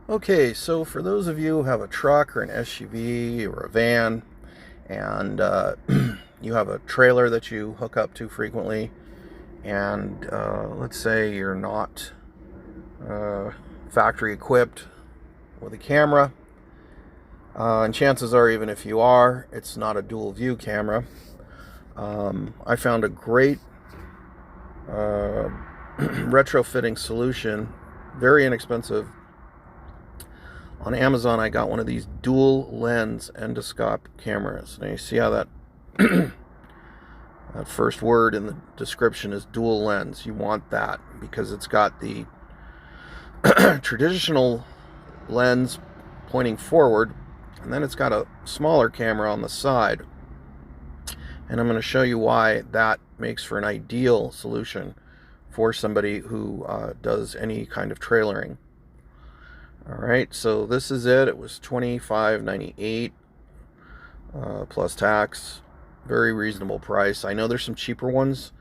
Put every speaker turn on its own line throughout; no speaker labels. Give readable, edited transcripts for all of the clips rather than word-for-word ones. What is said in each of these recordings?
Okay, so for those of you who have a truck or an SUV or a van, and you have a trailer that you hook up to frequently, and let's say you're not factory equipped with a camera, and chances are, even if you are, it's not a dual view camera. I found a great retrofitting solution, very inexpensive. On Amazon, I got one of these dual lens endoscope cameras. Now you see how that that first word in the description is dual lens. You want that because it's got the traditional lens pointing forward, and then it's got a smaller camera on the side. And I'm going to show you why that makes for an ideal solution for somebody who does any kind of trailering. All right, so this is it. It was $25.98 plus tax. Very reasonable price. I know there's some cheaper ones,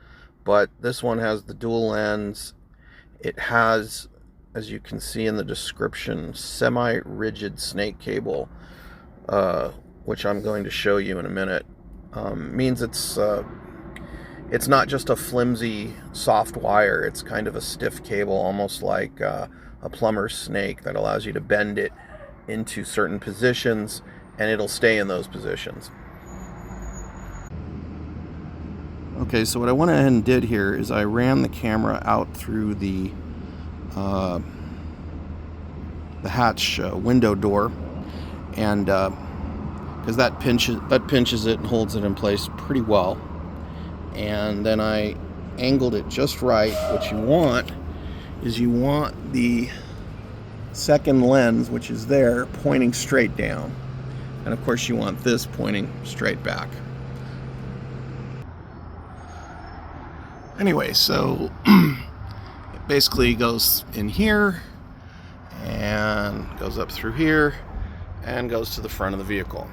but this one has the dual lens. It has, as you can see in the description, semi-rigid snake cable, which I'm going to show you in a minute. Means it's not just a flimsy soft wire. It's kind of a stiff cable, almost like a plumber's snake, that allows you to bend it into certain positions and it'll stay in those positions. Okay, so what I went ahead and did here is I ran the camera out through the hatch window door, and because that pinches it and holds it in place pretty well. And then I angled it just right. What you want is the second lens, which is there, pointing straight down. And of course you want this pointing straight back. Anyway, so it basically goes in here and goes up through here and goes to the front of the vehicle.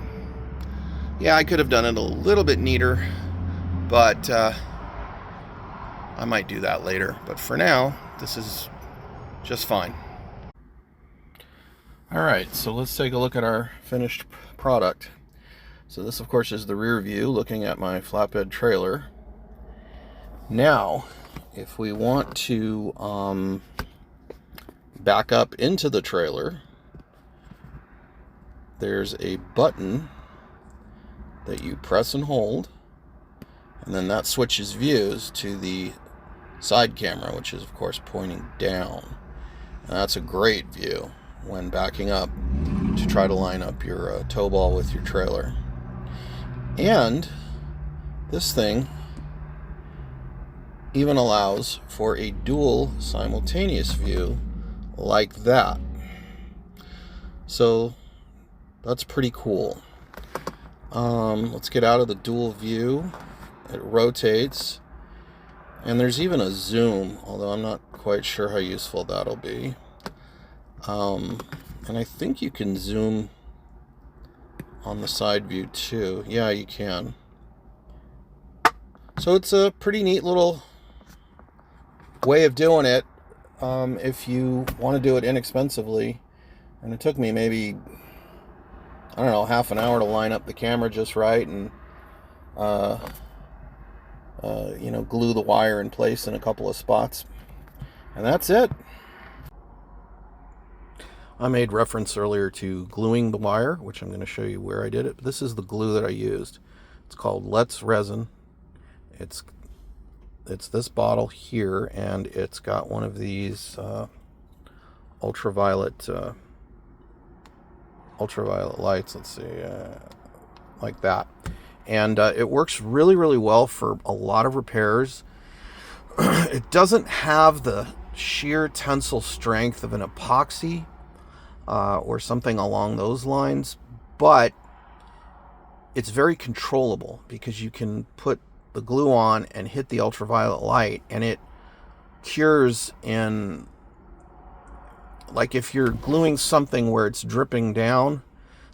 Yeah, I could have done it a little bit neater, but I might do that later. But for now, this is just fine. All right, so let's take a look at our finished product. So this, of course, is the rear view looking at my flatbed trailer. Now, if we want to back up into the trailer, there's a button that you press and hold, and then that switches views to the side camera, which is, of course, pointing down. And that's a great view when backing up to try to line up your tow ball with your trailer. And this thing even allows for a dual simultaneous view like that. So that's pretty cool. Let's get out of the dual view. It rotates, and there's even a zoom, although I'm not quite sure how useful that'll be. And I think you can zoom on the side view too. Yeah, you can. So it's a pretty neat little way of doing it if you want to do it inexpensively. And it took me maybe, I don't know, half an hour to line up the camera just right and glue the wire in place in a couple of spots. And that's it. I made reference earlier to gluing the wire, which I'm going to show you where I did it. But this is the glue that I used. It's called Let's Resin. It's this bottle here, and it's got one of these ultraviolet lights. Let's see, like that. And it works really, really well for a lot of repairs. It doesn't have the sheer tensile strength of an epoxy or something along those lines, but it's very controllable because you can put the glue on and hit the ultraviolet light, and it cures in, like, if you're gluing something where it's dripping down,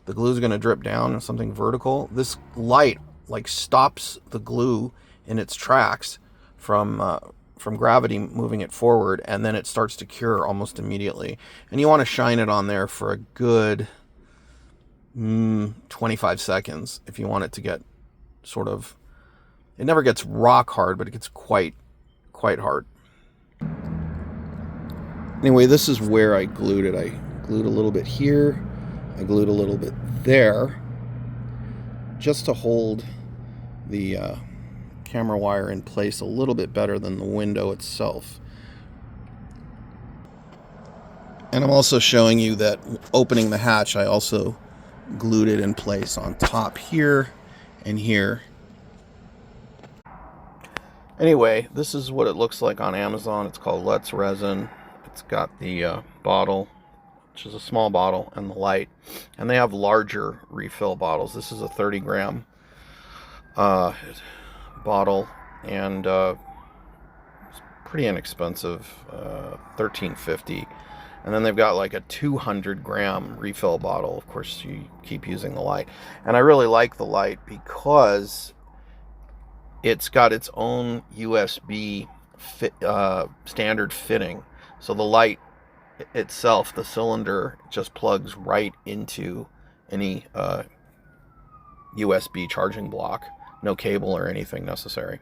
the glue is going to drip down, something vertical. This light like stops the glue in its tracks from from gravity moving it forward, and then it starts to cure almost immediately. And you want to shine it on there for a good 25 seconds if you want it to get sort of, it never gets rock hard, but it gets quite hard. Anyway, this is where I glued it. I glued a little bit here, I glued a little bit there, just to hold the camera wire in place a little bit better than the window itself. And I'm also showing you that opening the hatch, I also glued it in place on top here and here. Anyway, this is what it looks like on Amazon. It's called Let's Resin. It's got the bottle, which is a small bottle, and the light. And they have larger refill bottles. This is a 30-gram bottle, and it's pretty inexpensive, $13.50. And then they've got like a 200-gram refill bottle. Of course, you keep using the light. And I really like the light because it's got its own USB standard fitting. So the light itself, the cylinder, just plugs right into any USB charging block. No cable or anything necessary.